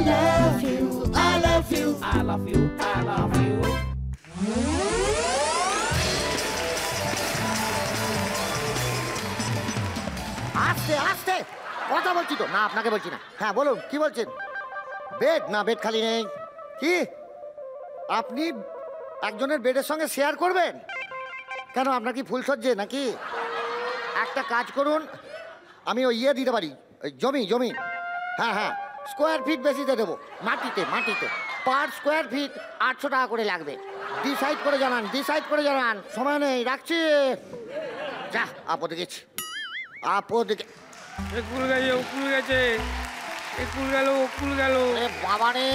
love you, I love you, I love you, I love you. আস্তে আস্তে কথা বলছি তো। না আপনাকে বলছি না। হ্যাঁ বলুন কি বলছেন? বেড না, বেড খালি নেই। কি আপনি একজনের বেডের সঙ্গে শেয়ার করবেন? কেন আপনার কি ফুলসজ্জে নাকি? একটা কাজ করুন, আমি ওই ইয়ে দিতে পারি, ওই জমি জমি। হ্যাঁ হ্যাঁ, স্কোয়ার ফিট বেশিতে দেবো, মাটিতে মাটিতে। পার স্কোয়ার ফিট 800 টাকা করে লাগবে। ডিসাইড করে জানান, ডিসাইড করে জানান। সময় নেই, রাখছি। যা আপদে গেছি, আপদে। একুল গেছে, উকুল গেছে, একুল গেল, উকুল গেল। বাবা রে,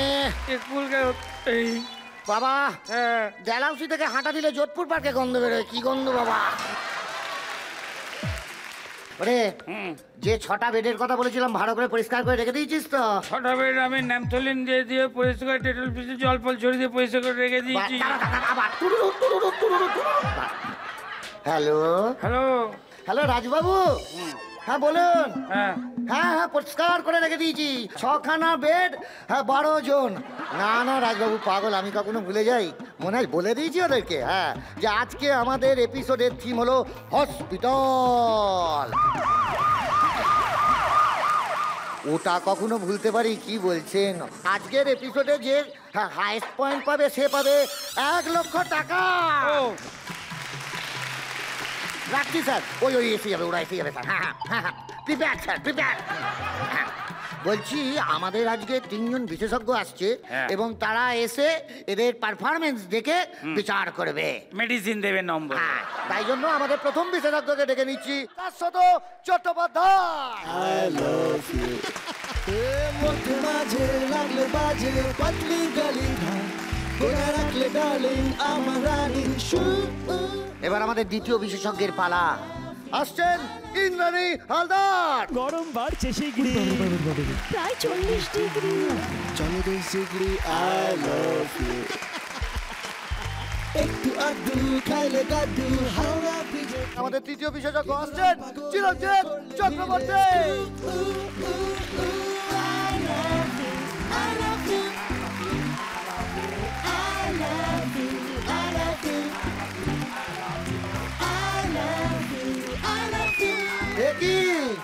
একুল গেল। এই বাবা, হ্যাঁ, ডেলাউসি থেকে হাঁটা দিলে যোধপুর পার্কে গন্ধ বেরোয়। কি গন্ধ বাবা! ওরে, যে 6টা বেডের কথা বলেছিলাম ভালো করে পরিষ্কার করে রেখে দিয়েছিস তো? 6টা বেড আমি ন্যাপথলিন দিয়ে দিয়ে পরিষ্কার, ডেটল পিছিয়ে জল ফল ছড়িয়ে দিয়ে পরিষ্কার করে রেখে দিয়েছি। Hello hello hello, Rajbabu. হ্যাঁ বলুন। হ্যাঁ হ্যাঁ হ্যাঁ, পরিষ্কার করে রেখে দিয়েছি। 6খানা বেড, হ্যাঁ 12 জন। না না রাজবাবু, পাগল, আমি কখনো ভুলে যাই? মনে হয় বলে দিয়েছি ওদেরকে, হ্যাঁ, যে আজকে আমাদের এপিসোডের থিম হলো হসপিটাল। ওটা কখনো ভুলতে পারি? কি বলছেন? আজকের এপিসোডে যে হাইস্ট পয়েন্ট পাবে সে পাবে 1 লক্ষ টাকা। রাখছি স্যার, ওই ওই এসে যাবে, ওরা এসে যাবে স্যার। হ্যাঁ হ্যাঁ হ্যাঁ, প্রিপেয়ার স্যার, প্রিপেয়ার। বলছি আমাদের আজকে 3 জন বিশেষজ্ঞ আসছে এবং তারা এসে এদের পারফরমেন্স দেখে বিচার করবে, মেডিসিন দেবে নম্বর। হ্যাঁ, তাই জন্য আমাদের প্রথম বিশেষজ্ঞকে ডেকে নিচ্ছি, শাশ্বত চট্টোপাধ্যায়। I love you. মধ্যে মাঝে লাগলে বাজে পাতলি গালি ভাই, গোনা রাখলে ডার্লিং আমার রানী শু। এবার আমাদের দ্বিতীয় বিশেষজ্ঞের পালা। আসছেন ইন্দ্রাণী হালদার। গরম বাড়ছে শিগগিরি, প্রায় 40 degree. 40 degree, I love you. একটু আধটু খাইলে গাড্ডু হাওড়া ব্রিজে। আমাদের তৃতীয় বিশেষজ্ঞ আসছেন চিরঞ্জিত চক্রবর্তী।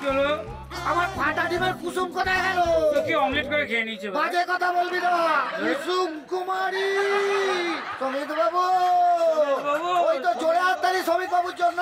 চলো, আমার ফাটা ডিমের কুসুম কোথায় গেল? তোকে অমলেট করে খেয়ে নিচ্ছে। বাজে কথা বলবি না। কুসুম কুমারী, সমিত বাবু। ওই তো জোরে হাততালি সমিত বাবুর জন্য।